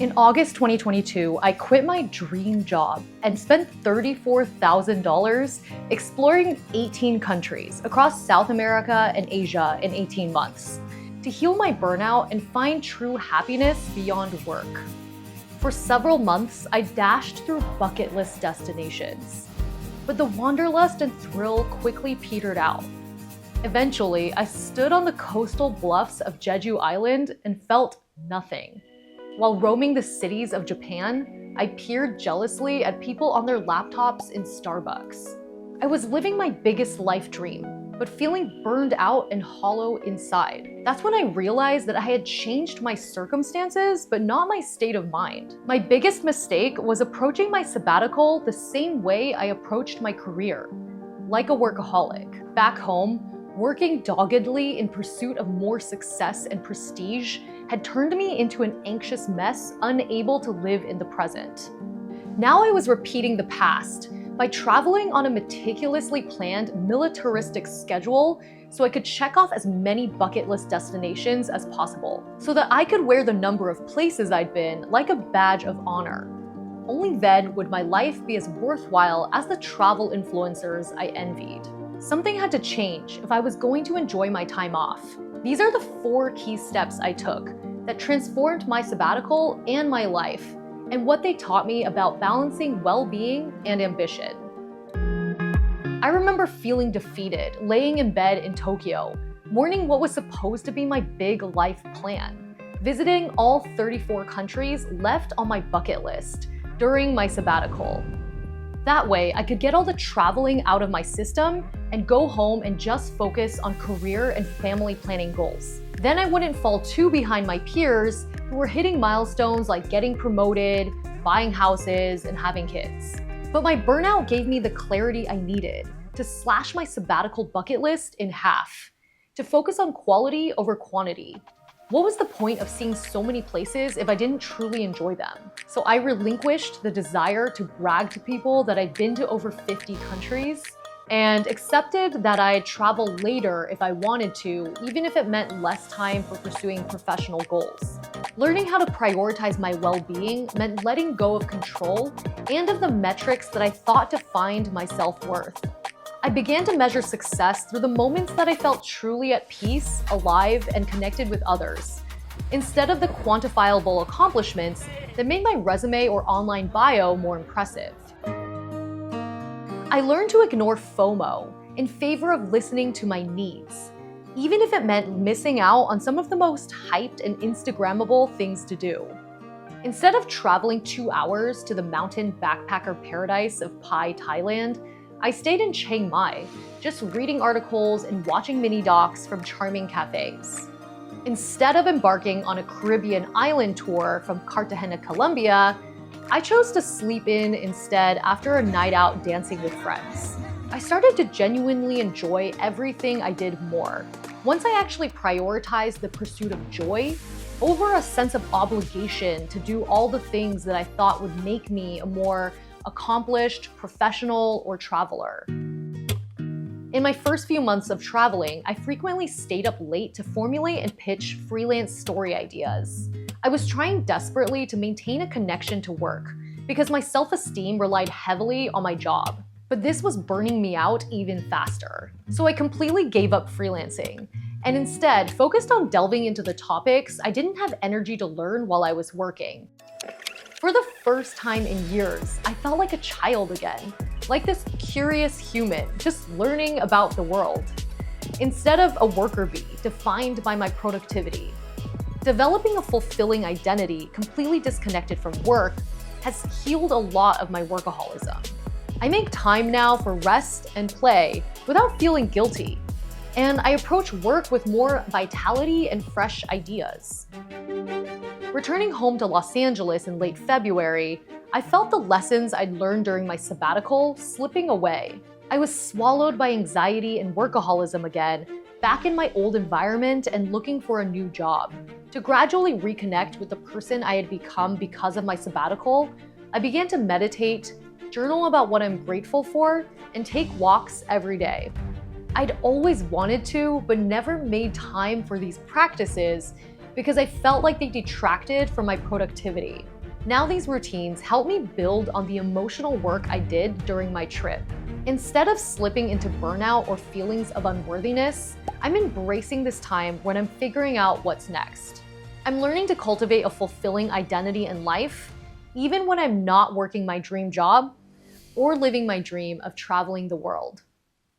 In August 2022, I quit my dream job and spent $34,000 exploring 18 countries across South America and Asia in 18 months to heal my burnout and find true happiness beyond work. For several months, I dashed through bucket list destinations, but the wanderlust and thrill quickly petered out. Eventually, I stood on the coastal bluffs of Jeju Island and felt nothing. While roaming the cities of Japan, I peered jealously at people on their laptops in Starbucks. I was living my biggest life dream, but feeling burned out and hollow inside. That's when I realized that I had changed my circumstances, but not my state of mind. My biggest mistake was approaching my sabbatical the same way I approached my career, like a workaholic. Back home, working doggedly in pursuit of more success and prestige had turned me into an anxious mess, unable to live in the present. Now I was repeating the past by traveling on a meticulously planned militaristic schedule so I could check off as many bucket list destinations as possible, so that I could wear the number of places I'd been like a badge of honor. Only then would my life be as worthwhile as the travel influencers I envied. Something had to change if I was going to enjoy my time off. These are the 4 key steps I took that transformed my sabbatical and my life, and what they taught me about balancing well-being and ambition. I remember feeling defeated, laying in bed in Tokyo, mourning what was supposed to be my big life plan, visiting all 34 countries left on my bucket list during my sabbatical. That way, I could get all the traveling out of my system and go home and just focus on career and family planning goals. Then I wouldn't fall too behind my peers who were hitting milestones like getting promoted, buying houses, and having kids. But my burnout gave me the clarity I needed to slash my sabbatical bucket list in half, to focus on quality over quantity. What was the point of seeing so many places if I didn't truly enjoy them? So I relinquished the desire to brag to people that I'd been to over 50 countries and accepted that I'd travel later if I wanted to, even if it meant less time for pursuing professional goals. Learning how to prioritize my well-being meant letting go of control and of the metrics that I thought defined my self-worth. I began to measure success through the moments that I felt truly at peace, alive, and connected with others, instead of the quantifiable accomplishments that made my resume or online bio more impressive. I learned to ignore FOMO in favor of listening to my needs, even if it meant missing out on some of the most hyped and Instagrammable things to do. Instead of traveling 2 hours to the mountain backpacker paradise of Pai, Thailand, I stayed in Chiang Mai, just reading articles and watching mini docs from charming cafes. Instead of embarking on a Caribbean island tour from Cartagena, Colombia, I chose to sleep in instead after a night out dancing with friends. I started to genuinely enjoy everything I did more, once I actually prioritized the pursuit of joy over a sense of obligation to do all the things that I thought would make me a more accomplished professional or traveler. In my first few months of traveling, I frequently stayed up late to formulate and pitch freelance story ideas. I was trying desperately to maintain a connection to work because my self-esteem relied heavily on my job. But this was burning me out even faster. So I completely gave up freelancing and instead focused on delving into the topics I didn't have energy to learn while I was working. For the first time in years, I felt like a child again, like this curious human just learning about the world, instead of a worker bee defined by my productivity. Developing a fulfilling identity completely disconnected from work has healed a lot of my workaholism. I make time now for rest and play without feeling guilty, and I approach work with more vitality and fresh ideas. Returning home to Los Angeles in late February, I felt the lessons I'd learned during my sabbatical slipping away. I was swallowed by anxiety and workaholism again, back in my old environment and looking for a new job. To gradually reconnect with the person I had become because of my sabbatical, I began to meditate, journal about what I'm grateful for, and take walks every day. I'd always wanted to, but never made time for these practices because I felt like they detracted from my productivity. Now these routines help me build on the emotional work I did during my trip. Instead of slipping into burnout or feelings of unworthiness, I'm embracing this time when I'm figuring out what's next. I'm learning to cultivate a fulfilling identity in life, even when I'm not working my dream job or living my dream of traveling the world.